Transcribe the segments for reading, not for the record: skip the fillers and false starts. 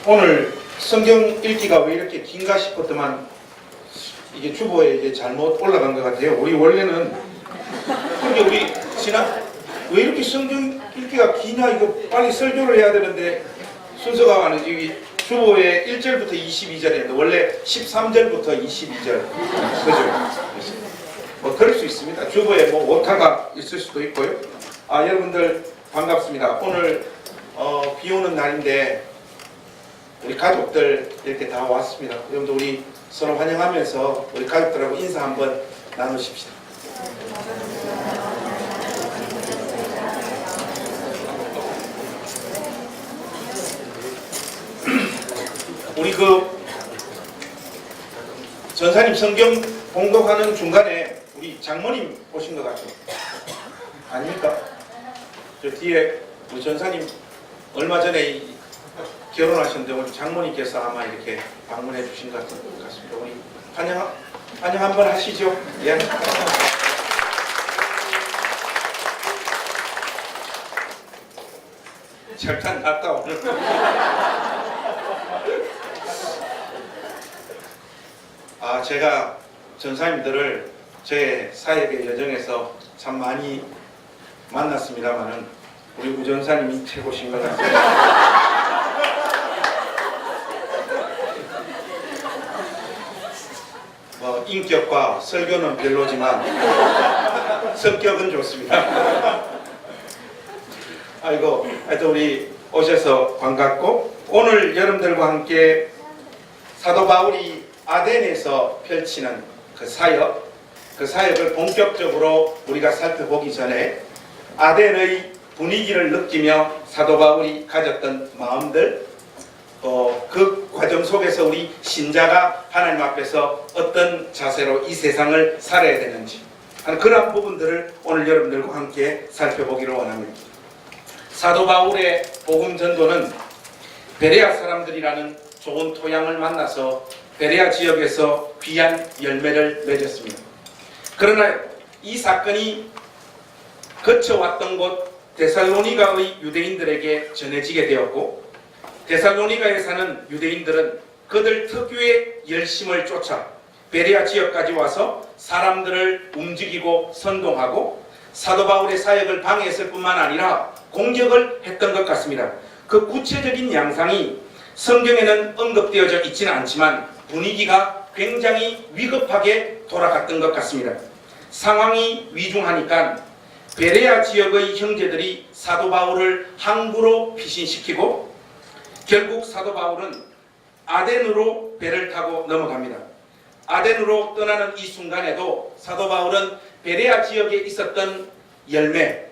오늘 성경 읽기가 왜 이렇게 긴가 싶었더만 이게 주보에 이제 잘못 올라간 것 같아요. 우리 원래는 근데 우리 왜 이렇게 성경 읽기가 기냐, 이거 빨리 설교를 해야 되는데 순서가 아니지. 주보에 1절부터 22절인데 원래 13절부터 22절 그죠? 뭐 그럴 수 있습니다. 주보에 뭐 오타가 있을 수도 있고요. 여러분들 반갑습니다. 오늘 비 오는 날인데 우리 가족들 이렇게 다 왔습니다. 여러분들 우리 서로 환영하면서 우리 가족들하고 인사 한번 나누십시다. 우리 전사님 성경 봉독하는 중간에 우리 장모님 오신 것 같죠? 아닙니까? 저 뒤에 우리 전사님 얼마 전에 결혼하셨는데 우리 장모님께서 아마 이렇게 방문해 주신 것 같습니다. 우리 환영 한번 하시죠. 예. 잠깐 갔다 오늘. 제가 전사님들을 제 사역의 여정에서 참 많이 만났습니다만은 우리 우 전사님이 최고신 것 같습니다. 인격과 설교는 별로지만 성격은 좋습니다. 하여튼 우리 오셔서 반갑고, 오늘 여러분들과 함께 사도 바울이 아덴에서 펼치는 그 사역을 본격적으로 우리가 살펴보기 전에 아덴의 분위기를 느끼며 사도 바울이 가졌던 마음들, 그 과정 속에서 우리 신자가 하나님 앞에서 어떤 자세로 이 세상을 살아야 되는지 하는 그러한 부분들을 오늘 여러분들과 함께 살펴보기를 원합니다. 사도 바울의 복음 전도는 베레아 사람들이라는 좋은 토양을 만나서 베레아 지역에서 귀한 열매를 맺었습니다. 그러나 이 사건이 거쳐왔던 곳 데살로니가의 유대인들에게 전해지게 되었고, 데살로니가에 사는 유대인들은 그들 특유의 열심을 쫓아 베레아 지역까지 와서 사람들을 움직이고 선동하고 사도 바울의 사역을 방해했을 뿐만 아니라 공격을 했던 것 같습니다. 그 구체적인 양상이 성경에는 언급되어져 있지는 않지만 분위기가 굉장히 위급하게 돌아갔던 것 같습니다. 상황이 위중하니까 베레아 지역의 형제들이 사도 바울을 항구로 피신시키고 결국 사도 바울은 아덴으로 배를 타고 넘어갑니다. 아덴으로 떠나는 이 순간에도 사도 바울은 베레아 지역에 있었던 열매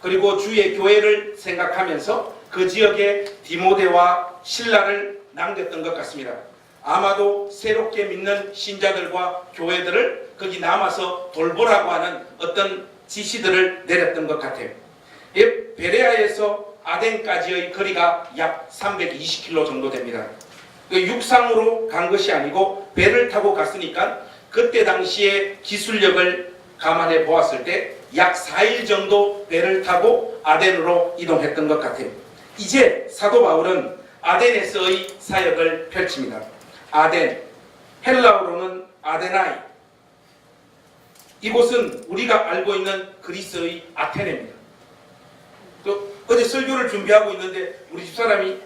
그리고 주의 교회를 생각하면서 그 지역에 디모데와 실라를 남겼던 것 같습니다. 아마도 새롭게 믿는 신자들과 교회들을 거기 남아서 돌보라고 하는 어떤 지시들을 내렸던 것 같아요. 베레아에서 아덴까지의 거리가 약 320km 정도 됩니다. 육상으로 간 것이 아니고 배를 타고 갔으니까 그때 당시의 기술력을 감안해 보았을 때 약 4일 정도 배를 타고 아덴으로 이동했던 것 같아요. 이제 사도 바울은 아덴에서의 사역을 펼칩니다. 아덴, 헬라어로는 아데나이. 이곳은 우리가 알고 있는 그리스의 아테네입니다. 어제 설교를 준비하고 있는데 우리 집사람이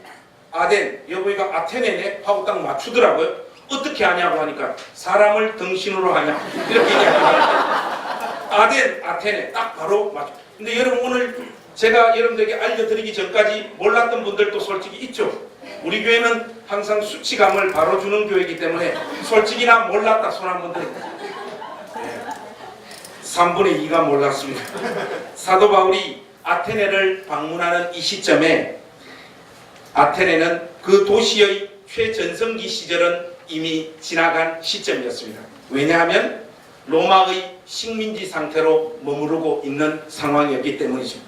아덴, 여보이가 아테네네 하고 딱 맞추더라고요. 어떻게 하냐고 하니까 사람을 등신으로 하냐 이렇게 얘기합니다. 아덴, 아테네 딱 바로 맞죠. 근데 여러분 오늘 제가 여러분들에게 알려드리기 전까지 몰랐던 분들도 솔직히 있죠. 우리 교회는 항상 수치감을 바로 주는 교회이기 때문에 솔직히 나 몰랐다 손 한번 들어. 3분의 2가 몰랐습니다. 사도 바울이 아테네를 방문하는 이 시점에 아테네는 그 도시의 최전성기 시절은 이미 지나간 시점이었습니다. 왜냐하면 로마의 식민지 상태로 머무르고 있는 상황이었기 때문이죠.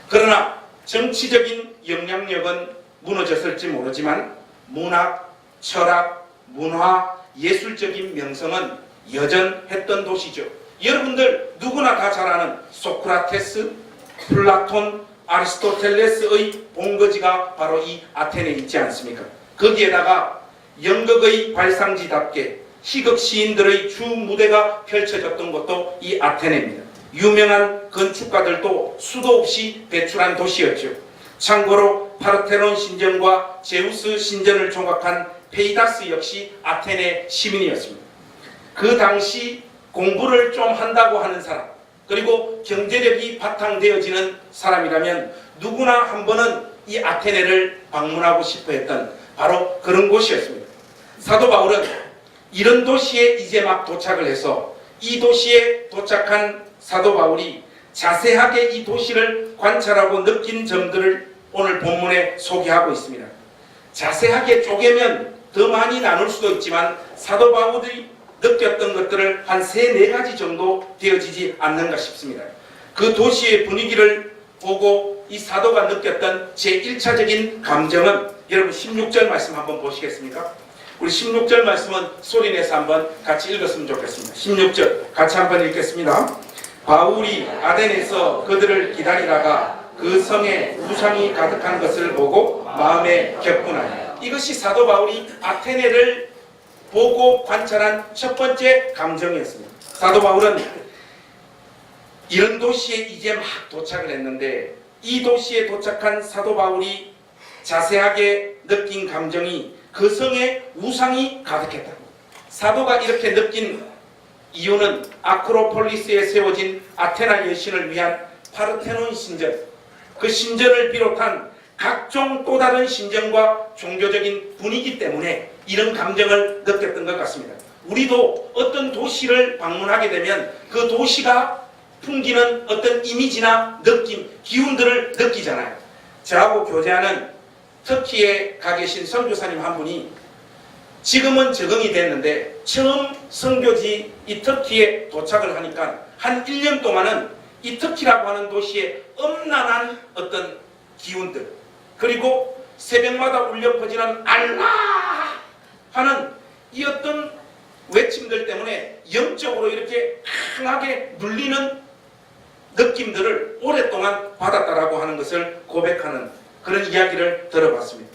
그러나 정치적인 영향력은 무너졌을지 모르지만 문학, 철학, 문화, 예술적인 명성은 여전했던 도시죠. 여러분들 누구나 다 잘 아는 소크라테스, 플라톤, 아리스토텔레스의 본거지가 바로 이 아테네에 있지 않습니까? 거기에다가 연극의 발상지답게 희극 시인들의 주 무대가 펼쳐졌던 것도 이 아테네입니다. 유명한 건축가들도 수도 없이 배출한 도시였죠. 참고로 파르테논 신전과 제우스 신전을 조각한 페이다스 역시 아테네 시민이었습니다. 그 당시 공부를 좀 한다고 하는 사람, 그리고 경제력이 바탕되어지는 사람이라면 누구나 한 번은 이 아테네를 방문하고 싶어 했던 바로 그런 곳이었습니다. 사도 바울은 이런 도시에 이제 막 도착을 해서 이 도시에 도착한 사도 바울이 자세하게 이 도시를 관찰하고 느낀 점들을 오늘 본문에 소개하고 있습니다. 자세하게 쪼개면 더 많이 나눌 수도 있지만 사도 바울이 느꼈던 것들을 한 3-4가지 정도 되어지지 않는가 싶습니다. 그 도시의 분위기를 보고 이 사도가 느꼈던 제1차적인 감정은 여러분 16절 말씀 한번 보시겠습니까? 우리 16절 말씀은 소리내서 한번 같이 읽었으면 좋겠습니다. 16절 같이 한번 읽겠습니다. 바울이 아덴에서 그들을 기다리다가 그 성에 우상이 가득한 것을 보고 마음에 격분하니, 이것이 사도 바울이 아테네를 보고 관찰한 첫 번째 감정이었습니다. 사도 바울은 이런 도시에 이제 막 도착을 했는데 이 도시에 도착한 사도 바울이 자세하게 느낀 감정이 그 성에 우상이 가득했다. 사도가 이렇게 느낀 이유는 아크로폴리스에 세워진 아테나 여신을 위한 파르테논 신전, 그 신전을 비롯한 각종 또 다른 신전과 종교적인 분위기 때문에 이런 감정을 느꼈던 것 같습니다. 우리도 어떤 도시를 방문하게 되면 그 도시가 풍기는 어떤 이미지나 느낌, 기운들을 느끼잖아요. 저하고 교제하는 터키에 가 계신 선교사님 한 분이 지금은 적응이 됐는데 처음 선교지 이 터키에 도착을 하니까 한 1년 동안은 이 터키라고 하는 도시에 엄난한 어떤 기운들, 그리고 새벽마다 울려 퍼지는 알라 하는 이 어떤 외침들 때문에 영적으로 이렇게 강하게 눌리는 느낌들을 오랫동안 받았다라고 하는 것을 고백하는 그런 이야기를 들어봤습니다.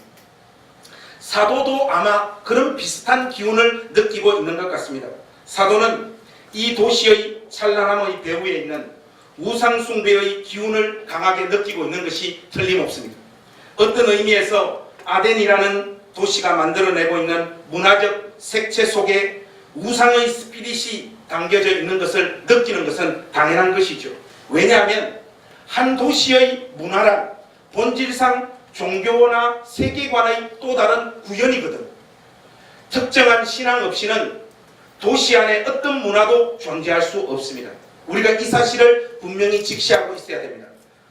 사도도 아마 그런 비슷한 기운을 느끼고 있는 것 같습니다. 사도는 이 도시의 찬란함의 배후에 있는 우상숭배의 기운을 강하게 느끼고 있는 것이 틀림없습니다. 어떤 의미에서 아덴이라는 도시가 만들어내고 있는 문화적 색채 속에 우상의 스피릿이 담겨져 있는 것을 느끼는 것은 당연한 것이죠. 왜냐하면 한 도시의 문화란 본질상 종교나 세계관의 또 다른 구현이거든. 특정한 신앙 없이는 도시 안에 어떤 문화도 존재할 수 없습니다. 우리가 이 사실을 분명히 직시하고 있어야 됩니다.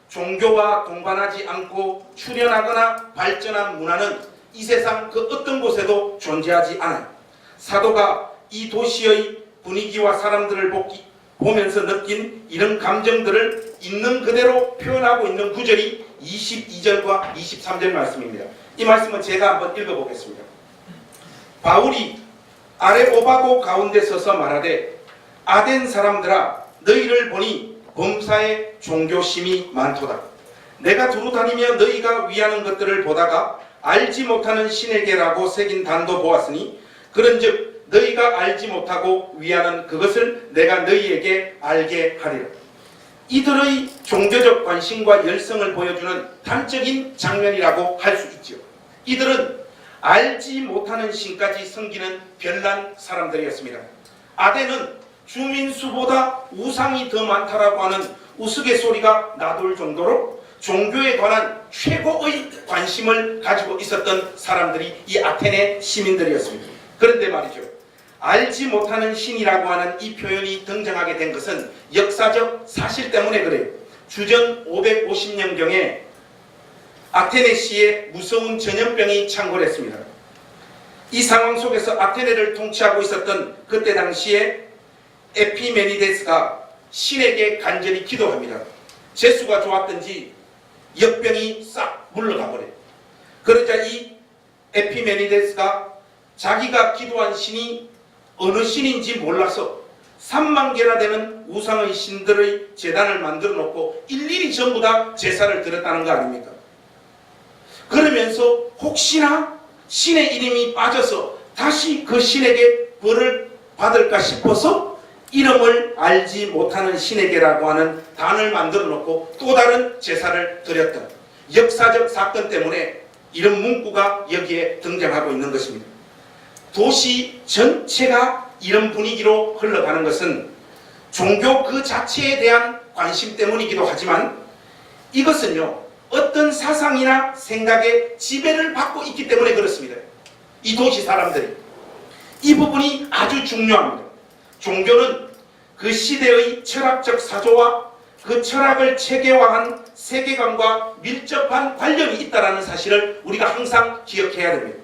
종교와 동반하지 않고 출현하거나 발전한 문화는 이 세상 그 어떤 곳에도 존재하지 않아요. 사도가 이 도시의 분위기와 사람들을 보면서 느낀 이런 감정들을 있는 그대로 표현하고 있는 구절이 22절과 23절 말씀입니다. 이 말씀은 제가 한번 읽어보겠습니다. 바울이 아레오바고 가운데 서서 말하되 아덴 사람들아 너희를 보니 범사에 종교심이 많도다. 내가 두루 다니며 너희가 위하는 것들을 보다가 알지 못하는 신에게라고 새긴 단도 보았으니 그런즉 너희가 알지 못하고 위하는 그것을 내가 너희에게 알게 하리라. 이들의 종교적 관심과 열성을 보여주는 단적인 장면이라고 할 수 있죠. 이들은 알지 못하는 신까지 섬기는 별난 사람들이었습니다. 아덴은 주민 수보다 우상이 더 많다라고 하는 우스갯소리가 나돌 정도로 종교에 관한 최고의 관심을 가지고 있었던 사람들이 이 아테네 시민들이었습니다. 그런데 말이죠, 알지 못하는 신이라고 하는 이 표현이 등장하게 된 것은 역사적 사실 때문에 그래요. 주전 550년경에 아테네시에 무서운 전염병이 창궐했습니다. 이 상황 속에서 아테네를 통치하고 있었던 그때 당시에 에피메니데스가 신에게 간절히 기도합니다. 재수가 좋았던지 역병이 싹 물러가 버려요. 그러자 이 에피메니데스가 자기가 기도한 신이 어느 신인지 몰라서 3만 개나 되는 우상의 신들의 제단을 만들어 놓고 일일이 전부 다 제사를 드렸다는 거 아닙니까? 그러면서 혹시나 신의 이름이 빠져서 다시 그 신에게 벌을 받을까 싶어서 이름을 알지 못하는 신에게라고 하는 단을 만들어 놓고 또 다른 제사를 드렸던 역사적 사건 때문에 이런 문구가 여기에 등장하고 있는 것입니다. 도시 전체가 이런 분위기로 흘러가는 것은 종교 그 자체에 대한 관심 때문이기도 하지만 이것은요, 어떤 사상이나 생각에 지배를 받고 있기 때문에 그렇습니다. 이 도시 사람들이. 이 부분이 아주 중요합니다. 종교는 그 시대의 철학적 사조와 그 철학을 체계화한 세계관과 밀접한 관련이 있다는 사실을 우리가 항상 기억해야 됩니다.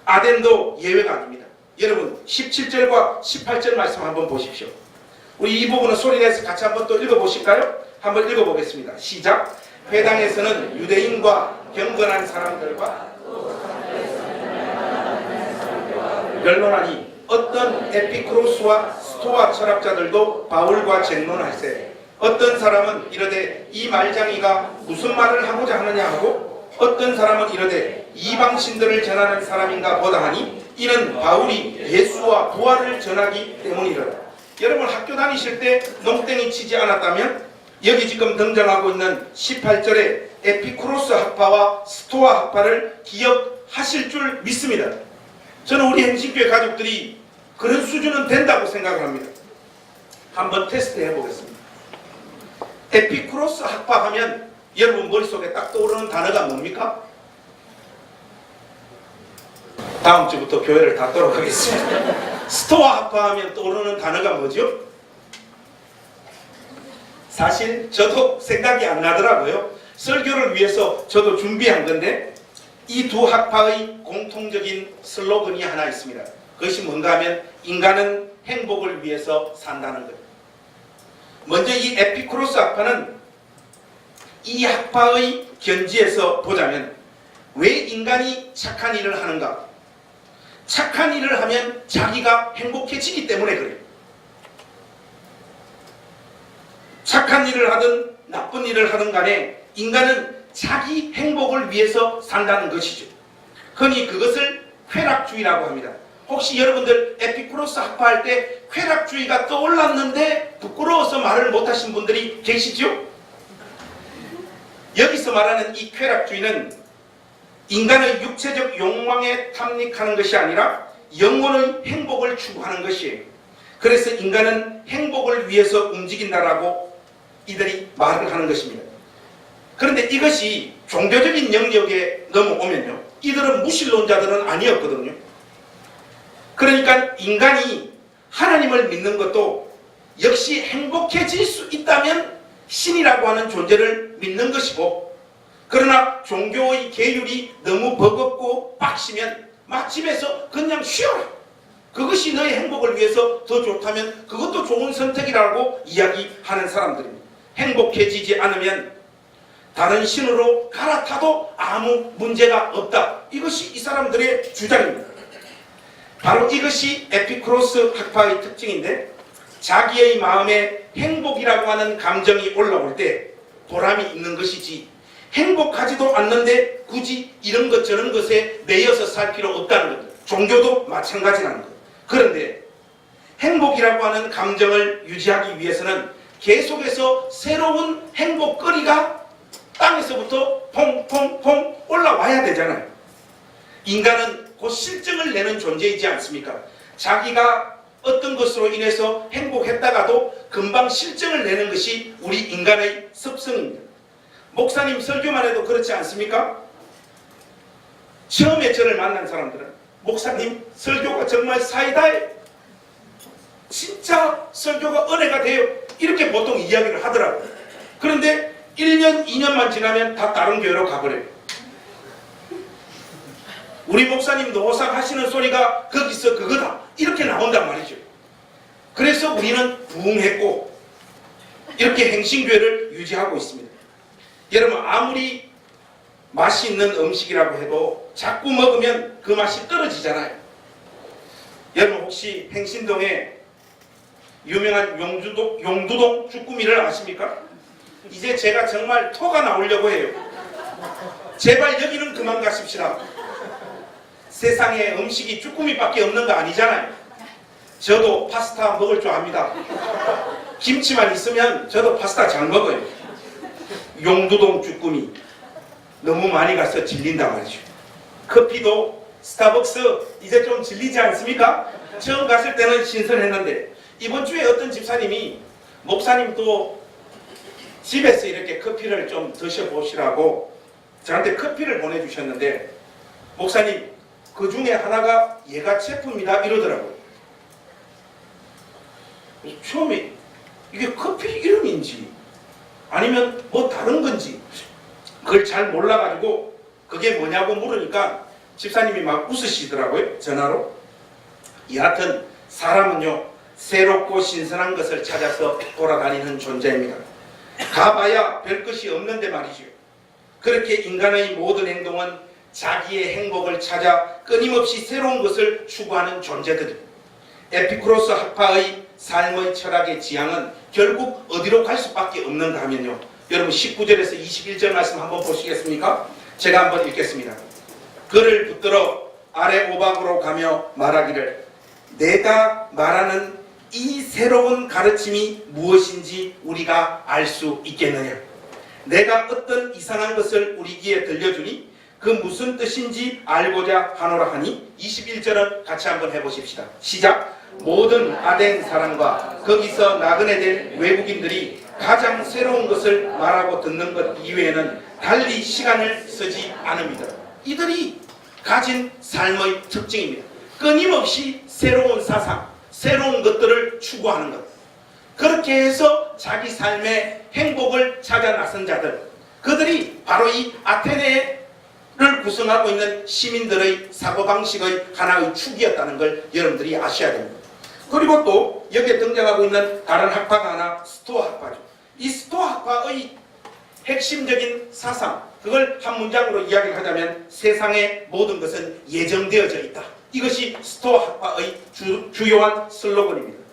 아덴도 예외가 아닙니다. 여러분 17절과 18절 말씀 한번 보십시오. 우리 이 부분은 소리내서 같이 한번 또 읽어보실까요? 한번 읽어보겠습니다. 시작. 회당에서는 유대인과 경건한 사람들과 변론하니 어떤 에피크로스와 스토아 철학자들도 바울과 쟁론할세. 어떤 사람은 이르되 이 말장이가 무슨 말을 하고자 하느냐 하고 어떤 사람은 이르되 이방신들을 전하는 사람인가 보다 하니 이는 바울이 예수와 부활을 전하기 때문이라. 여러분 학교 다니실 때 농땡이 치지 않았다면 여기 지금 등장하고 있는 18절의 에피쿠로스 학파와 스토아 학파를 기억하실 줄 믿습니다. 저는 우리 행신교회 가족들이 그런 수준은 된다고 생각을 합니다. 한번 테스트 해보겠습니다. 에피쿠로스 학파 하면 여러분 머릿속에 딱 떠오르는 단어가 뭡니까? 다음 주부터 교회를 닫도록 하겠습니다. 스토아 학파 하면 떠오르는 단어가 뭐죠? 사실 저도 생각이 안 나더라고요. 설교를 위해서 저도 준비한 건데 이 두 학파의 공통적인 슬로건이 하나 있습니다. 그것이 뭔가 하면 인간은 행복을 위해서 산다는 거예요. 먼저 이 에피쿠로스 학파는 이 학파의 견지에서 보자면 왜 인간이 착한 일을 하는가? 착한 일을 하면 자기가 행복해지기 때문에 그래요. 착한 일을 하든 나쁜 일을 하든 간에 인간은 자기 행복을 위해서 산다는 것이죠. 흔히 그것을 쾌락주의라고 합니다. 혹시 여러분들 에피쿠로스 학파할 때 쾌락주의가 떠올랐는데 부끄러워서 말을 못하신 분들이 계시죠? 여기서 말하는 이 쾌락주의는 인간의 육체적 욕망에 탐닉하는 것이 아니라 영혼의 행복을 추구하는 것이에요. 그래서 인간은 행복을 위해서 움직인다라고 이들이 말을 하는 것입니다. 그런데 이것이 종교적인 영역에 넘어오면요, 이들은 무신론자들은 아니었거든요. 그러니까 인간이 하나님을 믿는 것도 역시 행복해질 수 있다면 신이라고 하는 존재를 믿는 것이고, 그러나 종교의 계율이 너무 버겁고 빡시면 집에서 그냥 쉬어라. 그것이 너의 행복을 위해서 더 좋다면 그것도 좋은 선택이라고 이야기하는 사람들입니다. 행복해지지 않으면 다른 신으로 갈아타도 아무 문제가 없다. 이것이 이 사람들의 주장입니다. 바로 이것이 에피쿠로스 학파의 특징인데, 자기의 마음에 행복이라고 하는 감정이 올라올 때 보람이 있는 것이지 행복하지도 않는데 굳이 이런 것 저런 것에 매여서 살 필요 없다는 겁니다. 종교도 마찬가지라는 거예요. 그런데 행복이라고 하는 감정을 유지하기 위해서는 계속해서 새로운 행복거리가 땅에서부터 퐁퐁퐁 올라와야 되잖아요. 인간은 곧 실증을 내는 존재이지 않습니까? 자기가 어떤 것으로 인해서 행복했다가도 금방 실증을 내는 것이 우리 인간의 습성입니다. 목사님 설교만 해도 그렇지 않습니까? 처음에 저를 만난 사람들은 목사님 설교가 정말 사이다에 진짜 설교가 은혜가 돼요, 이렇게 보통 이야기를 하더라고요. 그런데 1년, 2년만 지나면 다 다른 교회로 가버려요. 우리 목사님도 항상 하시는 소리가 거기서 그거다, 이렇게 나온단 말이죠. 그래서 우리는 부흥했고 이렇게 행신교회를 유지하고 있습니다. 여러분 아무리 맛이 있는 음식이라고 해도 자꾸 먹으면 그 맛이 떨어지잖아요. 여러분 혹시 행신동에 유명한 용두동 주꾸미를 아십니까? 이제 제가 정말 토가 나오려고 해요. 제발 여기는 그만 가십시다. 세상에 음식이 주꾸미밖에 없는 거 아니잖아요. 저도 파스타 먹을 줄 압니다. 김치만 있으면 저도 파스타 잘 먹어요. 용두동 주꾸미 너무 많이 가서 질린다 말이죠. 커피도 스타벅스 이제 좀 질리지 않습니까? 처음 갔을 때는 신선했는데 이번 주에 어떤 집사님이 목사님도 집에서 이렇게 커피를 좀 드셔보시라고 저한테 커피를 보내주셨는데 목사님 그 중에 하나가 얘가 제품이다 이러더라고요. 처음에 이게 커피 이름인지 아니면 뭐 다른 건지 그걸 잘 몰라가지고 그게 뭐냐고 물으니까 집사님이 막 웃으시더라고요. 전화로. 여하튼 사람은요 새롭고 신선한 것을 찾아서 돌아다니는 존재입니다. 가봐야 별 것이 없는데 말이죠. 그렇게 인간의 모든 행동은 자기의 행복을 찾아 끊임없이 새로운 것을 추구하는 존재들입니다. 에피쿠로스 학파의 삶의 철학의 지향은 결국 어디로 갈 수밖에 없는가 하면요. 여러분 19절에서 21절 말씀 한번 보시겠습니까? 제가 한번 읽겠습니다. 그를 붙들어 아래 오박으로 가며 말하기를 내가 말하는 이 새로운 가르침이 무엇인지 우리가 알 수 있겠느냐. 내가 어떤 이상한 것을 우리 귀에 들려주니 그 무슨 뜻인지 알고자 하노라 하니 21절은 같이 한번 해보십시다. 시작. 모든 아덴 사람과 거기서 나그네 된 외국인들이 가장 새로운 것을 말하고 듣는 것 이외에는 달리 시간을 쓰지 않습니다. 이들이 가진 삶의 특징입니다. 끊임없이 새로운 사상, 새로운 것들을 추구하는 것. 그렇게 해서 자기 삶의 행복을 찾아 나선 자들, 그들이 바로 이 아테네를 구성하고 있는 시민들의 사고방식의 하나의 축이었다는 걸 여러분들이 아셔야 됩니다. 그리고 또 여기에 등장하고 있는 다른 학파가 하나 스토아 학파죠. 이 스토아 학파의 핵심적인 사상, 그걸 한 문장으로 이야기를 하자면 세상의 모든 것은 예정되어져 있다. 이것이 스토아 학파의 주요한 슬로건입니다.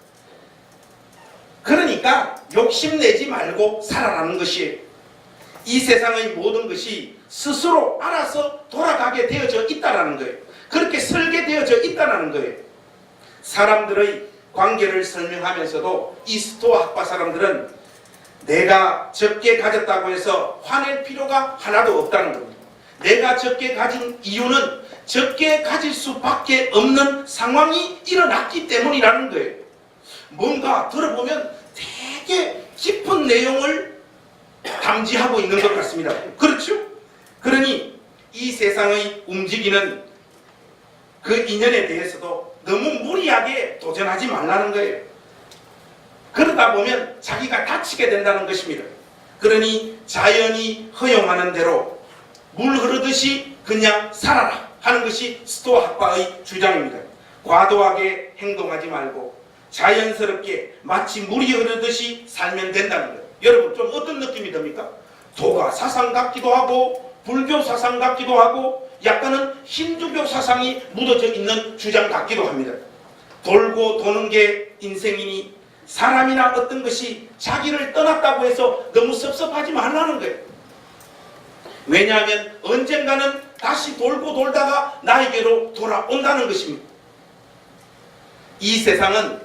그러니까 욕심내지 말고 살아라는 것이에요. 이 세상의 모든 것이 스스로 알아서 돌아가게 되어져 있다는 거예요. 그렇게 설계되어져 있다는 거예요. 사람들의 관계를 설명하면서도 이 스토아 학파 사람들은 내가 적게 가졌다고 해서 화낼 필요가 하나도 없다는 겁니다. 내가 적게 가진 이유는 적게 가질 수밖에 없는 상황이 일어났기 때문이라는 거예요. 뭔가 들어보면 되게 깊은 내용을 담지하고 있는 것 같습니다. 그렇죠? 그러니 이 세상의 움직이는 그 인연에 대해서도 너무 무리하게 도전하지 말라는 거예요. 그러다 보면 자기가 다치게 된다는 것입니다. 그러니 자연이 허용하는 대로 물 흐르듯이 그냥 살아라 하는 것이 스토아 학파의 주장입니다. 과도하게 행동하지 말고 자연스럽게 마치 물이 흐르듯이 살면 된다는 거예요. 여러분 좀 어떤 느낌이 듭니까? 도가 사상 같기도 하고 불교 사상 같기도 하고 약간은 힌두교 사상이 묻어져 있는 주장 같기도 합니다. 돌고 도는 게 인생이니 사람이나 어떤 것이 자기를 떠났다고 해서 너무 섭섭하지 말라는 거예요. 왜냐하면 언젠가는 다시 돌고 돌다가 나에게로 돌아온다는 것입니다. 이 세상은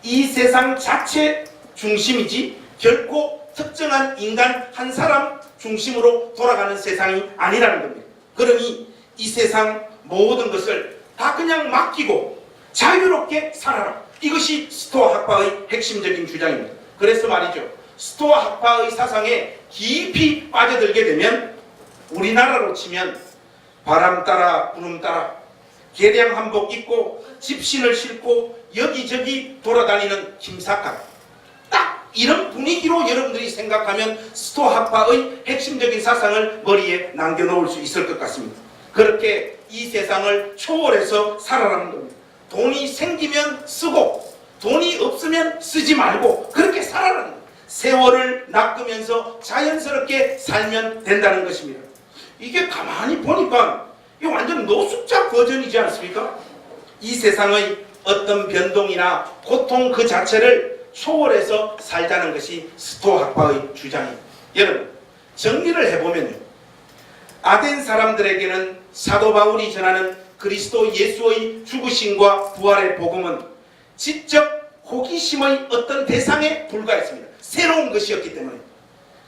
이 세상 자체 중심이지 결코 특정한 인간 한 사람 중심으로 돌아가는 세상이 아니라는 겁니다. 그러니 이 세상 모든 것을 다 그냥 맡기고 자유롭게 살아라. 이것이 스토아 학파의 핵심적인 주장입니다. 그래서 말이죠. 스토아 학파의 사상에 깊이 빠져들게 되면 우리나라로 치면 바람 따라 구름 따라 개량 한복 입고 집신을 신고 여기저기 돌아다니는 김사각, 딱 이런 분위기로 여러분들이 생각하면 스토아 학파의 핵심적인 사상을 머리에 남겨놓을 수 있을 것 같습니다. 그렇게 이 세상을 초월해서 살아가는 겁니다. 돈이 생기면 쓰고 돈이 없으면 쓰지 말고 그렇게 살아가는 겁니다. 세월을 낚으면서 자연스럽게 살면 된다는 것입니다. 이게 가만히 보니까 이거 완전 노숙자 버전이지 않습니까? 이 세상의 어떤 변동이나 고통 그 자체를 초월해서 살자는 것이 스토아학파의 주장입니다. 여러분, 정리를 해보면요, 아덴 사람들에게는 사도 바울이 전하는 그리스도 예수의 죽으심과 부활의 복음은 직접 호기심의 어떤 대상에 불과했습니다. 새로운 것이었기 때문에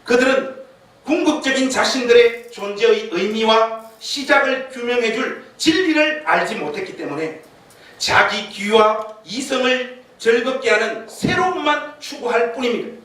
그들은 궁극적인 자신들의 존재의 의미와 시작을 규명해줄 진리를 알지 못했기 때문에 자기 귀와 이성을 즐겁게 하는 새로움만 추구할 뿐입니다.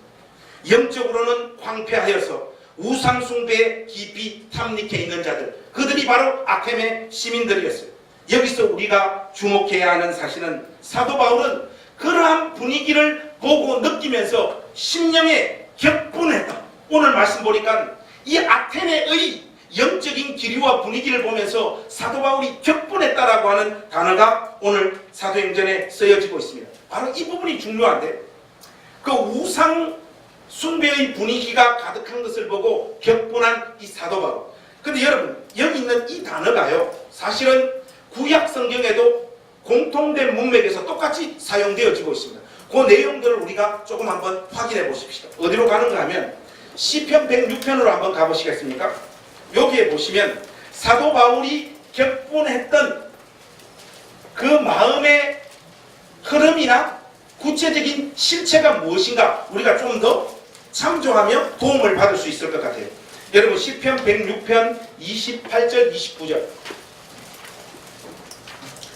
영적으로는 황폐하여서 우상숭배에 깊이 탐닉해 있는 자들, 그들이 바로 아테네 시민들이었어요. 여기서 우리가 주목해야 하는 사실은 사도 바울은 그러한 분위기를 보고 느끼면서 심령에 격분했다. 오늘 말씀 보니까 이 아테네의 영적인 기류와 분위기를 보면서 사도 바울이 격분했다라고 하는 단어가 오늘 사도행전에 쓰여지고 있습니다. 바로 이 부분이 중요한데, 그 우상 숭배의 분위기가 가득한 것을 보고 격분한 이 사도 바울. 근데 여러분, 여기 있는 이 단어가요, 사실은 구약 성경에도 공통된 문맥에서 똑같이 사용되어지고 있습니다. 그 내용들을 우리가 조금 한번 확인해 보십시다. 어디로 가는가 하면 시편 106편으로 한번 가보시겠습니까? 여기에 보시면 사도 바울이 격분했던 그 마음의 흐름이나 구체적인 실체가 무엇인가 우리가 좀 더 참조하며 도움을 받을 수 있을 것 같아요. 여러분, 시편 106편 28절 29절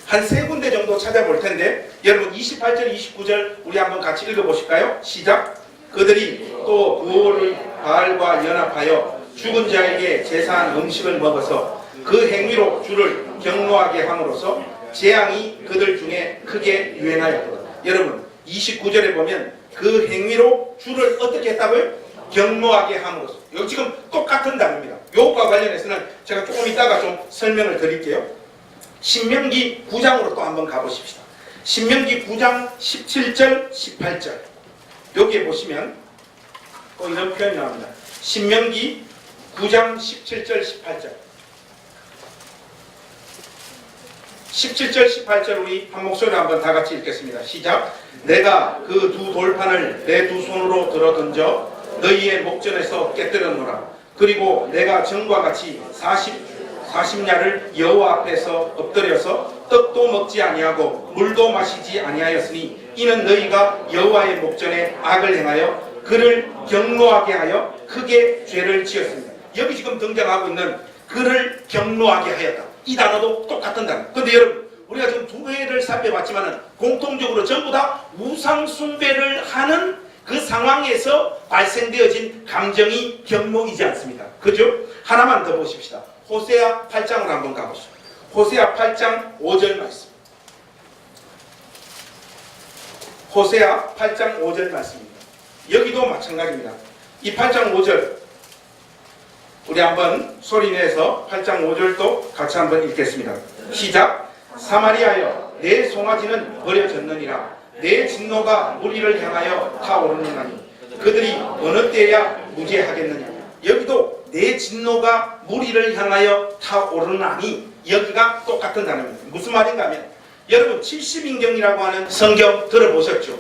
한 세 군데 정도 찾아볼 텐데, 여러분 28절 29절 우리 한번 같이 읽어보실까요? 시작. 그들이 또 부올의 바알과 연합하여 죽은 자에게 제사한 음식을 먹어서 그 행위로 주를 경노하게 함으로써 재앙이 그들 중에 크게 유행하였거든. 여러분 29절에 보면 그 행위로 주를 어떻게 했다고요? 경노하게 함으로써. 여기 지금 똑같은 단어입니다. 요것과 관련해서는 제가 조금 이따가 좀 설명을 드릴게요. 신명기 9장으로 또 한번 가보십시다. 신명기 9장 17절 18절 여기에 보시면 또 이런 표현이 나옵니다. 신명기 9장 17절 18절 17절 18절 우리 한 목소리로 한번 다 같이 읽겠습니다. 시작. 내가 그 두 돌판을 내 두 손으로 들어 던져 너희의 목전에서 깨뜨렸노라. 그리고 내가 전과 같이 40야를 여호와 앞에서 엎드려서 떡도 먹지 아니하고 물도 마시지 아니하였으니 이는 너희가 여호와의 목전에 악을 행하여 그를 경노하게 하여 크게 죄를 지었습니다. 여기 지금 등장하고 있는 그를 경노하게 하였다. 이 단어도 똑같은 단어. 그런데 여러분, 우리가 지금 두 개를 살펴봤지만 공통적으로 전부 다 우상 숭배를 하는 그 상황에서 발생되어진 감정이 경노이지 않습니까? 그죠? 하나만 더 보십시다. 호세아 8장으로 한번 가보시죠. 호세아 8장 5절 말씀. 호세아 8장 5절 말씀입니다. 여기도 마찬가지입니다. 이 8장 5절 우리 한번 소리내서 8장 5절도 같이 한번 읽겠습니다. 시작. 사마리아여 내 송아지는 버려졌느니라. 내 진노가 무리를 향하여 타오르느니 그들이 어느 때야 무죄하겠느냐. 여기도 내 진노가 무리를 향하여 타오르나니 여기가 똑같은 단어입니다. 무슨 말인가 하면 여러분 70인경이라고 하는 성경 들어보셨죠?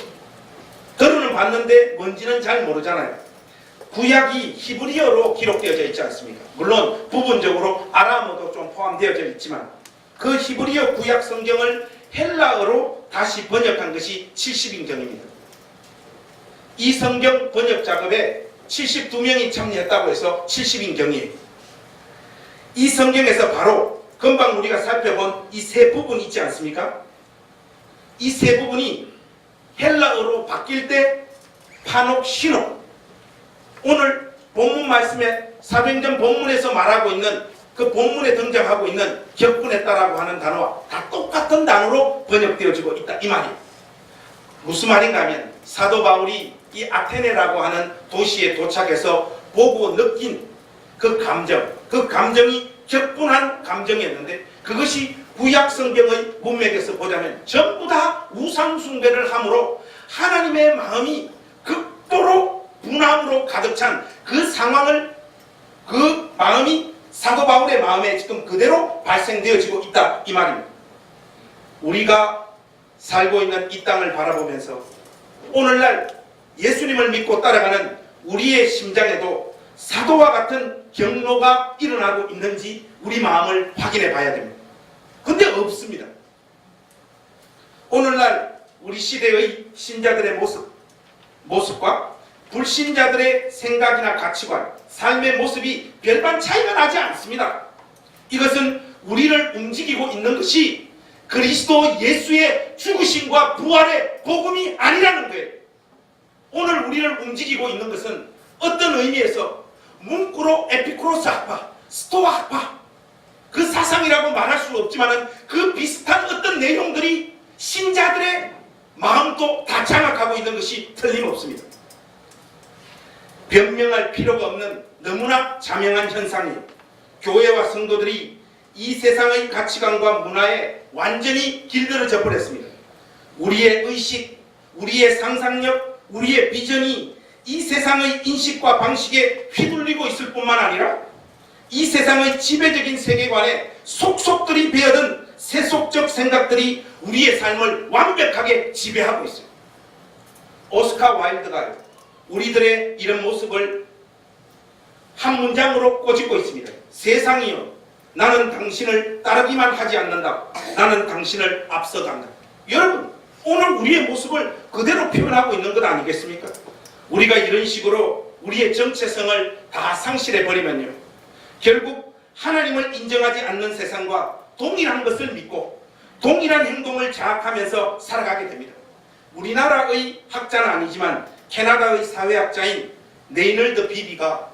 들어는 봤는데 뭔지는 잘 모르잖아요. 구약이 히브리어로 기록되어져 있지 않습니까? 물론 부분적으로 아람어도 좀 포함되어져 있지만 그 히브리어 구약 성경을 헬라어로 다시 번역한 것이 70인경입니다. 이 성경 번역 작업에 72명이 참여했다고 해서 70인경이에요. 이 성경에서 바로 금방 우리가 살펴본 이 세 부분이 있지 않습니까? 이 세 부분이 헬라어로 바뀔 때 파녹, 시녹, 오늘 본문 말씀에 사도행전 본문에서 말하고 있는 그 본문에 등장하고 있는 격분했다라고 하는 단어와 다 똑같은 단어로 번역되어지고 있다 이 말이에요. 무슨 말인가 하면 사도 바울이 이 아테네라고 하는 도시에 도착해서 보고 느낀 그 감정이 격분한 감정이었는데 그것이 구약 성경의 문맥에서 보자면 전부 다 우상 숭배를 함으로 하나님의 마음이 극도로 분함으로 가득 찬 그 상황을 그 마음이 사도 바울의 마음에 지금 그대로 발생되어지고 있다 이 말입니다. 우리가 살고 있는 이 땅을 바라보면서 오늘날 예수님을 믿고 따라가는 우리의 심장에도 사도와 같은 경로가 일어나고 있는지 우리 마음을 확인해 봐야 됩니다. 근데 없습니다. 오늘날 우리 시대의 신자들의 모습과 불신자들의 생각이나 가치관, 삶의 모습이 별반 차이가 나지 않습니다. 이것은 우리를 움직이고 있는 것이 그리스도 예수의 죽으심과 부활의 복음이 아니라는 거예요. 오늘 우리를 움직이고 있는 것은 어떤 의미에서 문구로 에피쿠로스 학파, 스토아 학파, 그 사상이라고 말할 수 없지만 그 비슷한 어떤 내용들이 신자들의 마음도 다 장악하고 있는 것이 틀림없습니다. 변명할 필요가 없는 너무나 자명한 현상이에요. 교회와 성도들이 이 세상의 가치관과 문화에 완전히 길들여져 버렸습니다. 우리의 의식, 우리의 상상력, 우리의 비전이 이 세상의 인식과 방식에 휘둘리고 있을 뿐만 아니라 이 세상의 지배적인 세계관에 속속들이 배어든 세속적 생각들이 우리의 삶을 완벽하게 지배하고 있어요. 오스카 와일드가 우리들의 이런 모습을 한 문장으로 꼬집고 있습니다. 세상이여, 나는 당신을 따르기만 하지 않는다. 나는 당신을 앞서간다. 여러분, 오늘 우리의 모습을 그대로 표현하고 있는 것 아니겠습니까? 우리가 이런 식으로 우리의 정체성을 다 상실해버리면요, 결국 하나님을 인정하지 않는 세상과 동일한 것을 믿고 동일한 행동을 자학하면서 살아가게 됩니다. 우리나라의 학자는 아니지만 캐나다의 사회학자인 네이널드 비비가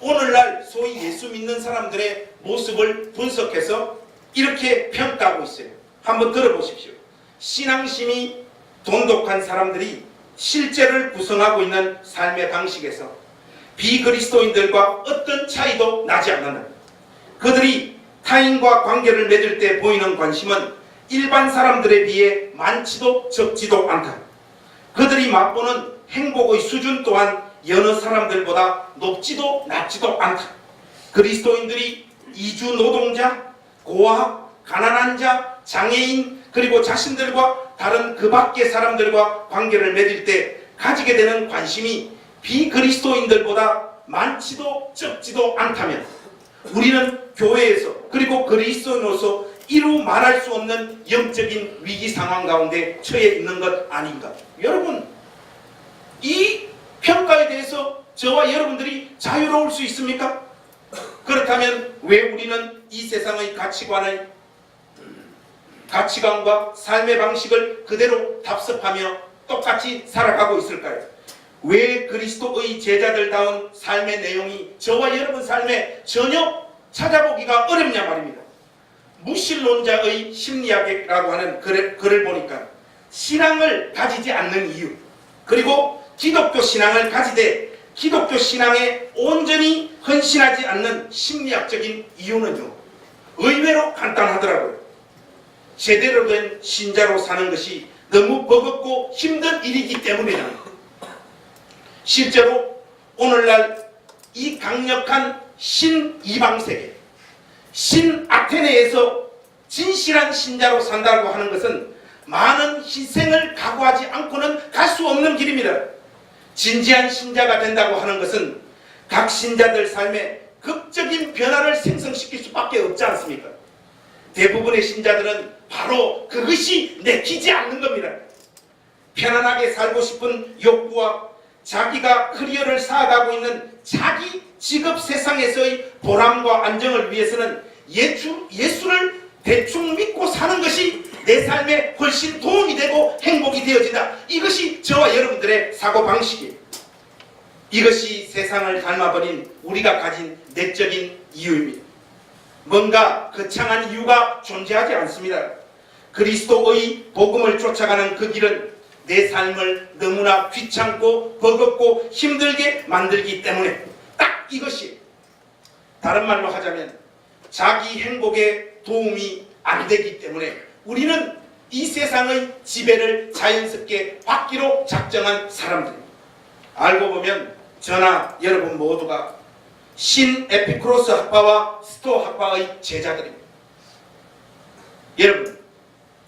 오늘날 소위 예수 믿는 사람들의 모습을 분석해서 이렇게 평가하고 있어요. 한번 들어보십시오. 신앙심이 돈독한 사람들이 실제를 구성하고 있는 삶의 방식에서 비그리스도인들과 어떤 차이도 나지 않는다. 그들이 타인과 관계를 맺을 때 보이는 관심은 일반 사람들에 비해 많지도 적지도 않다. 그들이 맛보는 행복의 수준 또한 여느 사람들보다 높지도 낮지도 않다. 그리스도인들이 이주 노동자, 고아, 가난한 자, 장애인, 그리고 자신들과 다른 그 밖의 사람들과 관계를 맺을 때 가지게 되는 관심이 비그리스도인들보다 많지도 적지도 않다면 우리는 교회에서 그리고 그리스도인으로서 이루 말할 수 없는 영적인 위기 상황 가운데 처해 있는 것 아닌가? 여러분, 이 평가에 대해서 저와 여러분들이 자유로울 수 있습니까? 그렇다면 왜 우리는 이 세상의 가치관과 삶의 방식을 그대로 답습하며 똑같이 살아가고 있을까요? 왜 그리스도의 제자들다운 삶의 내용이 저와 여러분 삶에 전혀 찾아보기가 어렵냐 말입니다. 무신론자의 심리학이라고 하는 글을 보니까 신앙을 가지지 않는 이유, 그리고 기독교 신앙을 가지되 기독교 신앙에 온전히 헌신하지 않는 심리학적인 이유는요, 의외로 간단하더라고요. 제대로 된 신자로 사는 것이 너무 버겁고 힘든 일이기 때문이다. 실제로 오늘날 이 강력한 신이방세계, 신아테네에서 진실한 신자로 산다고 하는 것은 많은 희생을 각오하지 않고는 갈 수 없는 길입니다. 진지한 신자가 된다고 하는 것은 각 신자들 삶에 극적인 변화를 생성시킬 수밖에 없지 않습니까? 대부분의 신자들은 바로 그것이 내키지 않는 겁니다. 편안하게 살고 싶은 욕구와 자기가 커리어를 쌓아가고 있는 자기 직업 세상에서의 보람과 안정을 위해서는 예수를 대충 믿고 사는 것이 내 삶에 훨씬 도움이 되고 행복이 되어진다. 이것이 저와 여러분들의 사고방식이에요. 이것이 세상을 닮아버린 우리가 가진 내적인 이유입니다. 뭔가 거창한 이유가 존재하지 않습니다. 그리스도의 복음을 쫓아가는 그 길은 내 삶을 너무나 귀찮고 버겁고 힘들게 만들기 때문에 딱 이것이, 다른 말로 하자면 자기 행복에 도움이 안 되기 때문에 우리는 이 세상의 지배를 자연스럽게 받기로 작정한 사람들입니다. 알고 보면 저나 여러분 모두가 신 에피쿠로스 학파와 스토아 학파의 제자들입니다. 여러분,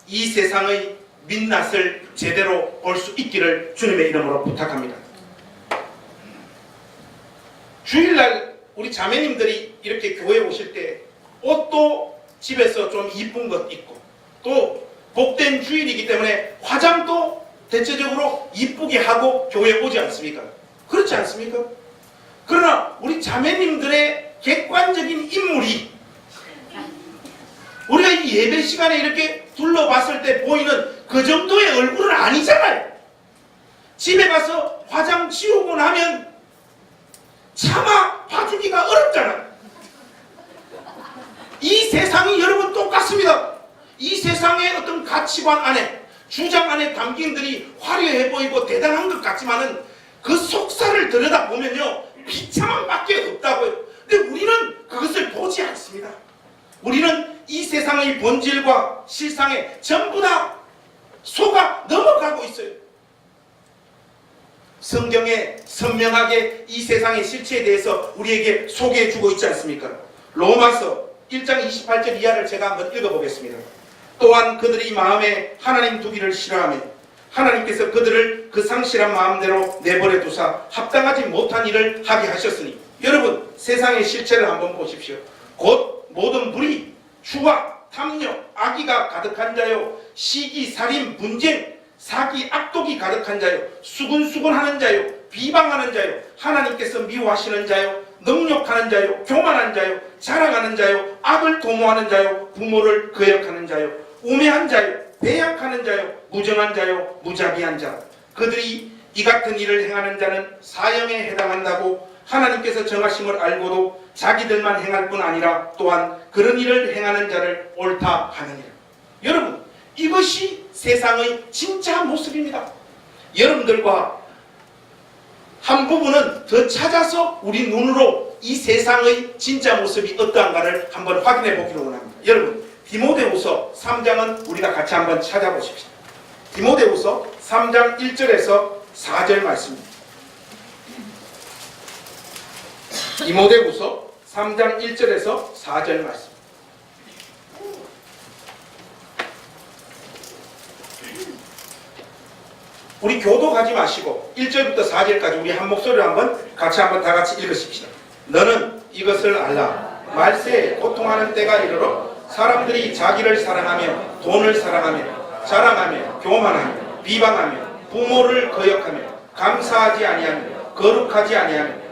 이 세상의 민낯을 제대로 볼 수 있기를 주님의 이름으로 부탁합니다. 주일날 우리 자매님들이 이렇게 교회에 오실 때 옷도 집에서 좀 이쁜 것 입고 또 복된 주일이기 때문에 화장도 대체적으로 이쁘게 하고 교회에 오지 않습니까? 그렇지 않습니까? 그러나 우리 자매님들의 객관적인 인물이 우리가 이 예배 시간에 이렇게 둘러봤을 때 보이는 그 정도의 얼굴은 아니잖아요. 집에 가서 화장 지우고 나면 차마 봐주기가 어렵잖아요. 이 세상이 여러분 똑같습니다. 이 세상의 어떤 가치관 안에 주장 안에 담긴 들이 화려해 보이고 대단한 것 같지만은 그 속살을 들여다보면요 비참함밖에 없다고요. 근데 우리는 그것을 보지 않습니다. 우리는 이 세상의 본질과 실상에 전부 다 속아 넘어가고 있어요. 성경에 선명하게 이 세상의 실체에 대해서 우리에게 소개해주고 있지 않습니까? 로마서 1장 28절 이하를 제가 한번 읽어보겠습니다. 또한 그들이 마음에 하나님 두기를 싫어하며 하나님께서 그들을 그 상실한 마음대로 내버려 두사 합당하지 못한 일을 하게 하셨으니, 여러분 세상의 실체를 한번 보십시오. 곧 모든 불의, 추악, 탐욕, 악의가 가득한 자요, 시기, 살인, 분쟁, 사기, 악독이 가득한 자요, 수군수군하는 자요, 비방하는 자요, 하나님께서 미워하시는 자요, 능욕하는 자요, 교만한 자요, 자랑하는 자요, 악을 도모하는 자요, 부모를 거역하는 자요, 우매한 자요, 배약하는 자요, 무정한 자요, 무자비한 자. 그들이 이 같은 일을 행하는 자는 사형에 해당한다고 하나님께서 정하심을 알고도 자기들만 행할 뿐 아니라 또한 그런 일을 행하는 자를 옳다 하느니라. 여러분, 이것이 세상의 진짜 모습입니다. 여러분들과 한 부분은 더 찾아서 우리 눈으로 이 세상의 진짜 모습이 어떠한가를 한번 확인해 보기로 원합니다. 여러분, 디모데후서 3장은 우리가 같이 한번 찾아보십시오. 디모데후서 3장 1절에서 4절 말씀입니다. 디모데후서 3장 1절에서 4절 말씀. 우리 교독하지 마시고 1절부터 4절까지 우리 한 목소리로 한번 같이 한번 다 같이 읽으십시다. 너는 이것을 알라. 말세에 고통하는 때가 이르러 사람들이 자기를 사랑하며 돈을 사랑하며 자랑하며 교만하며 비방하며 부모를 거역하며 감사하지 아니하며 거룩하지 아니하며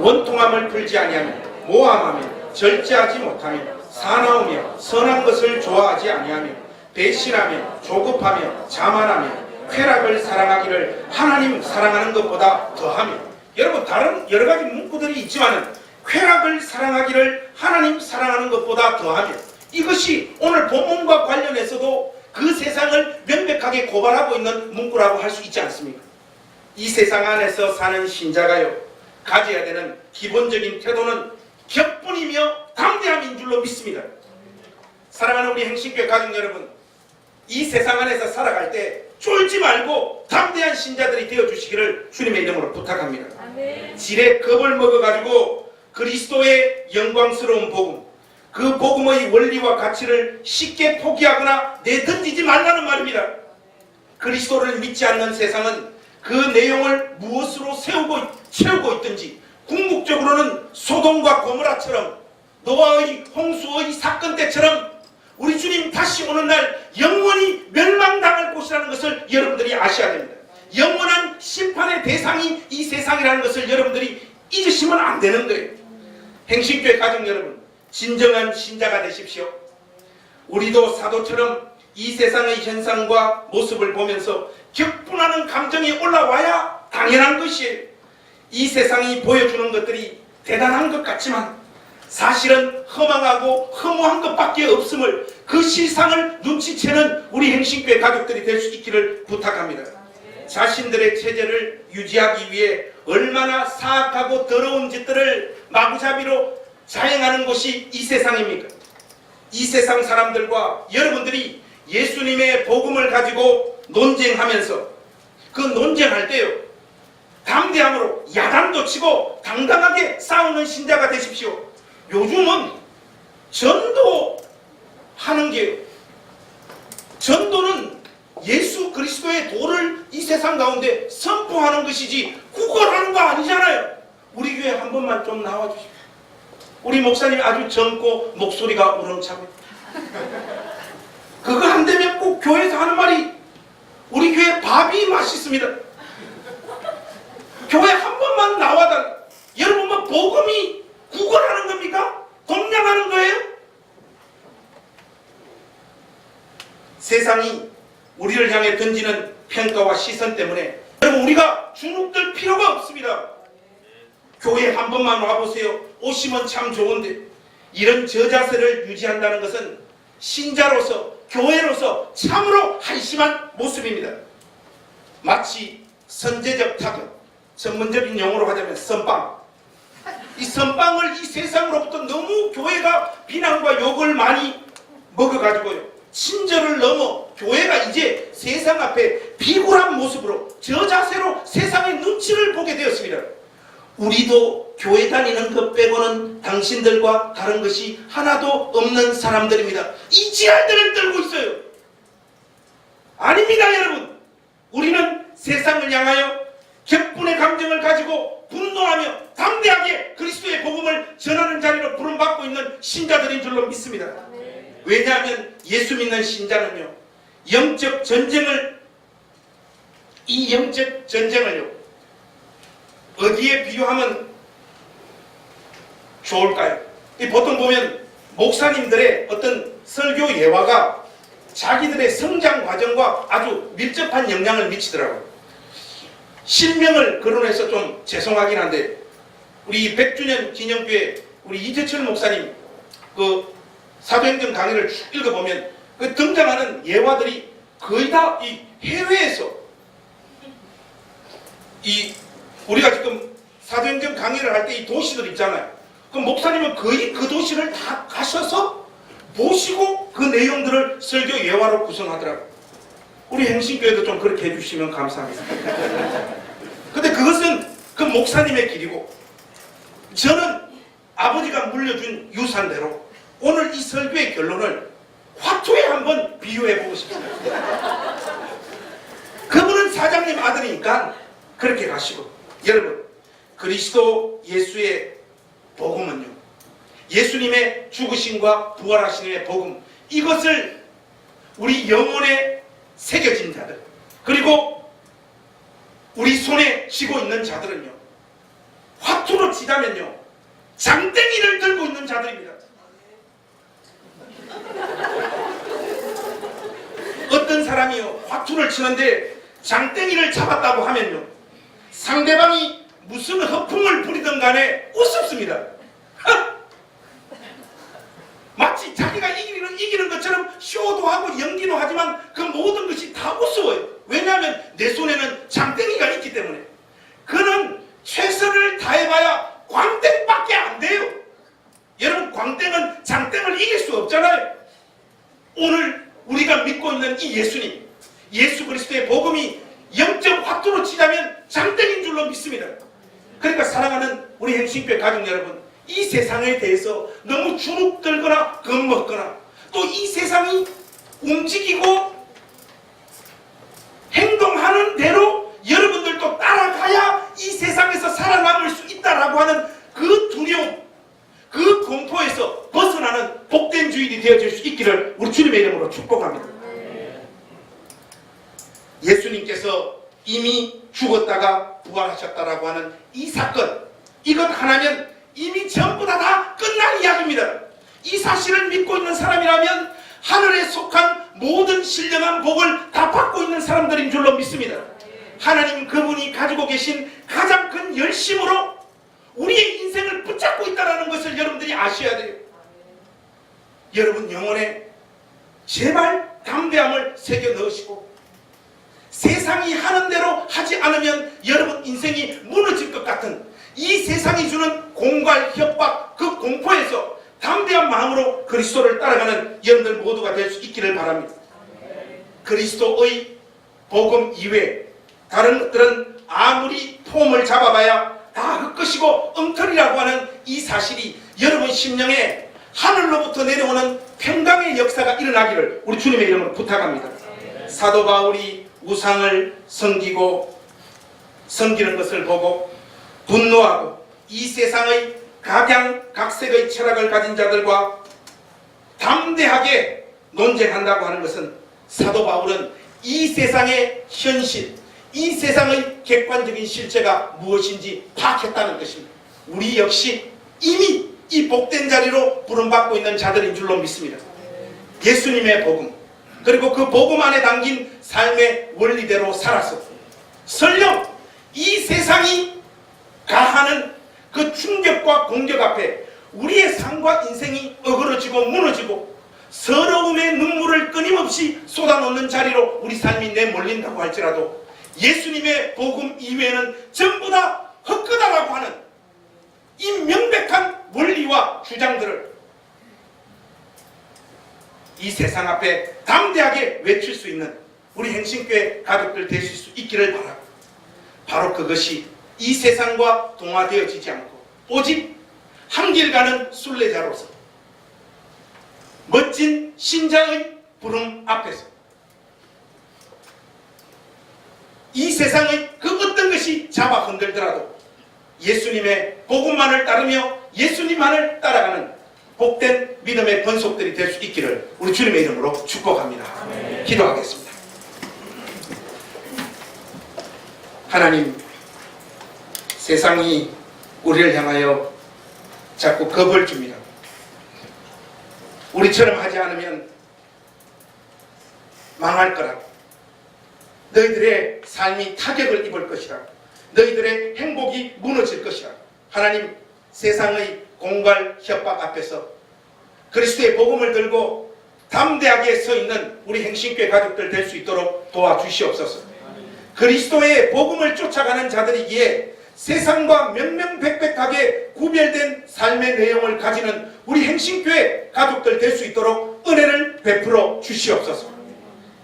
원통함을 풀지 아니하며 모함하며 절제하지 못하며 사나우며 선한 것을 좋아하지 아니하며 배신하며 조급하며 자만하며 쾌락을 사랑하기를 하나님 사랑하는 것보다 더하며. 여러분, 다른 여러 가지 문구들이 있지만은 쾌락을 사랑하기를 하나님 사랑하는 것보다 더하며, 이것이 오늘 본문과 관련해서도 그 세상을 명백하게 고발하고 있는 문구라고 할 수 있지 않습니까? 이 세상 안에서 사는 신자가요 가져야 되는 기본적인 태도는 격분이며 담대함인 줄로 믿습니다. 사랑하는 우리 행신교회 가족 여러분, 이 세상 안에서 살아갈 때 쫄지 말고 담대한 신자들이 되어주시기를 주님의 이름으로 부탁합니다. 아멘. 지레 겁을 먹어가지고 그리스도의 영광스러운 복음, 그 복음의 원리와 가치를 쉽게 포기하거나 내던지지 말라는 말입니다. 그리스도를 믿지 않는 세상은 그 내용을 무엇으로 채우고 있든지, 궁극적으로는 소돔과 고모라처럼 노아의 홍수의 사건 때처럼 우리 주님 다시 오는 날 영원히 멸망당할 곳이라는 것을 여러분들이 아셔야 됩니다. 영원한 심판의 대상이 이 세상이라는 것을 여러분들이 잊으시면 안 되는 거예요. 행신교회 가족 여러분, 진정한 신자가 되십시오. 우리도 사도처럼 이 세상의 현상과 모습을 보면서 격분하는 감정이 올라와야 당연한 것이에요. 이 세상이 보여주는 것들이 대단한 것 같지만 사실은 허망하고 허무한 것밖에 없음을, 그 실상을 눈치채는 우리 행신교회 가족들이 될 수 있기를 부탁합니다. 자신들의 체제를 유지하기 위해 얼마나 사악하고 더러운 짓들을 마구잡이로 자행하는 것이 이 세상입니까? 이 세상 사람들과 여러분들이 예수님의 복음을 가지고 논쟁하면서 그 논쟁할 때요 담대함으로 야단도 치고 당당하게 싸우는 신자가 되십시오. 요즘은 전도하는 게, 전도는 예수 그리스도의 도를 이 세상 가운데 선포하는 것이지 구걸하는 거 아니잖아요. 우리 교회 한 번만 좀 나와주십시오. 우리 목사님 아주 젊고 목소리가 우렁차고 그거 안 되면 꼭 교회에서 하는 말이 우리 교회 밥이 맛있습니다. 교회 한 번만 나와달라. 여러분 뭐 복음이 구걸하는 겁니까? 공략하는 거예요? 세상이 우리를 향해 던지는 평가와 시선 때문에 여러분 우리가 주눅들 필요가 없습니다. 교회 한 번만 와보세요. 오시면 참 좋은데 이런 저자세를 유지한다는 것은 신자로서 교회로서 참으로 한심한 모습입니다. 마치 선제적 타격, 전문적인 용어로 하자면 선빵. 이 선빵을 이 세상으로부터 너무 교회가 비난과 욕을 많이 먹어가지고요. 친절을 넘어 교회가 이제 세상 앞에 비굴한 모습으로 저자세로 세상의 눈치를 보게 되었습니다. 우리도 교회 다니는 것 빼고는 당신들과 다른 것이 하나도 없는 사람들입니다. 이 지랄들을 떨고 있어요. 아닙니다, 여러분. 우리는 세상을 향하여 격분의 감정을 가지고 분노하며 담대하게 그리스도의 복음을 전하는 자리로 부름받고 있는 신자들인 줄로 믿습니다. 왜냐하면 예수 믿는 신자는요, 영적 전쟁을요, 어디에 비유하면 좋을까요? 보통 보면 목사님들의 어떤 설교 예화가 자기들의 성장 과정과 아주 밀접한 영향을 미치더라고요. 실명을 거론해서 좀 죄송하긴 한데 우리 100주년 기념교회 우리 이재철 목사님 그 사도행전 강의를 쭉 읽어보면 그 등장하는 예화들이 거의 다 이 해외에서 우리가 지금 사도행전 강의를 할 때 이 도시들 있잖아요. 그럼 목사님은 거의 그 도시를 다 가셔서 보시고 그 내용들을 설교 예화로 구성하더라고요. 우리 행신교회도 좀 그렇게 해주시면 감사하겠습니다. 근데 그것은 그 목사님의 길이고 저는 아버지가 물려준 유산대로 오늘 이 설교의 결론을 화투에 한번 비유해보고 싶습니다. 그분은 사장님 아들이니까 그렇게 가시고 여러분 그리스도 예수의 복음은요 예수님의 죽으심과 부활하심의 복음 이것을 우리 영혼에 새겨진 자들 그리고 우리 손에 쥐고 있는 자들은요 화투로 치자면요 장땡이를 들고 있는 자들입니다. 어떤 사람이요 화투를 치는데 장땡이를 잡았다고 하면요 상대방이 무슨 허풍을 부리든 간에 우습습니다. 마치 자기가 이기는 것처럼 쇼도 하고 연기도 하지만 그 모든 것이 다 우스워요. 왜냐하면 내 손에는 장땡이가 있기 때문에. 그는 최선을 다해봐야 광땡밖에 안 돼요. 여러분 광땡은 장땡을 이길 수 없잖아요. 오늘 우리가 믿고 있는 이 예수님 예수 그리스도의 복음이 영적 화투로 치자면 장땡인 줄로 믿습니다. 그러니까 사랑하는 우리 행신교회 가족 여러분 이 세상에 대해서 너무 주눅들거나 겁먹거나 또 이 세상이 움직이고 행동하는 대로 여러분들도 따라가야 이 세상에서 살아남을 수 있다라고 하는 그 두려움 그 공포에서 벗어나는 복된 주인이 되어질 수 있기를 우리 주님의 이름으로 축복합니다. 예수님께서 이미 죽었다가 부활하셨다라고 하는 이 사건 이것 하나면 이미 전부 다 끝난 이야기입니다. 이 사실을 믿고 있는 사람이라면 하늘에 속한 모든 신령한 복을 다 받고 있는 사람들인 줄로 믿습니다. 하나님 그분이 가지고 계신 가장 큰 열심으로 우리의 인생을 붙잡고 있다는 것을 여러분들이 아셔야 돼요. 여러분 영혼에 제발 담대함을 새겨 넣으시고 세상이 하는 대로 하지 않으면 여러분 인생이 무너질 것 같은 이 세상이 주는 공갈, 협박, 그 공포에서 담대한 마음으로 그리스도를 따라가는 여러분들 모두가 될 수 있기를 바랍니다. 그리스도의 복음 이외에 다른 것들은 아무리 폼을 잡아봐야 다 흙것이고 엉터리라고 하는 이 사실이 여러분 심령에 하늘로부터 내려오는 평강의 역사가 일어나기를 우리 주님의 이름으로 부탁합니다. 사도 바울이 우상을 섬기는 것을 보고 분노하고 이 세상의 각양각색의 철학을 가진 자들과 담대하게 논쟁한다고 하는 것은 사도 바울은 이 세상의 현실, 이 세상의 객관적인 실체가 무엇인지 파악했다는 것입니다. 우리 역시 이미 이 복된 자리로 부름받고 있는 자들인 줄로 믿습니다. 예수님의 복음, 그리고 그 복음 안에 담긴 삶의 원리대로 살아서 설령 이 세상이 가하는 그 충격과 공격 앞에 우리의 삶과 인생이 어그러지고 무너지고 서러움의 눈물을 끊임없이 쏟아놓는 자리로 우리 삶이 내몰린다고 할지라도 예수님의 복음 이외에는 전부 다 헛거다라고 하는 이 명백한 원리와 주장들을 이 세상 앞에 담대하게 외칠 수 있는 우리 행신교회 가족들 되실 수 있기를 바라고, 바로 그것이 이 세상과 동화되어지지 않고 오직 한 길 가는 순례자로서 멋진 신자의 부름 앞에서 이 세상의 그 어떤 것이 잡아 흔들더라도 예수님의 복음만을 따르며 예수님만을 따라가는 복된 믿음의 권속들이 될 수 있기를 우리 주님의 이름으로 축복합니다. 아멘. 기도하겠습니다. 하나님, 세상이 우리를 향하여 자꾸 겁을 줍니다. 우리처럼 하지 않으면 망할 거라고, 너희들의 삶이 타격을 입을 것이라고, 너희들의 행복이 무너질 것이라고. 하나님, 세상의 공갈 협박 앞에서 그리스도의 복음을 들고 담대하게 서 있는 우리 행신교회 가족들 될 수 있도록 도와주시옵소서. 그리스도의 복음을 쫓아가는 자들이기에 세상과 명명백백하게 구별된 삶의 내용을 가지는 우리 행신교회 가족들 될 수 있도록 은혜를 베풀어 주시옵소서.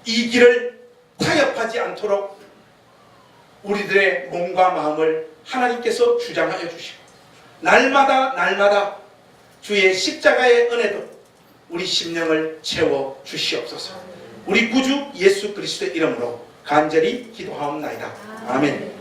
이 길을 타협하지 않도록 우리들의 몸과 마음을 하나님께서 주장하여 주시고 날마다 주의 십자가의 은혜도 우리 심령을 채워 주시옵소서. 우리 구주 예수 그리스도의 이름으로 간절히 기도하옵나이다. 아멘.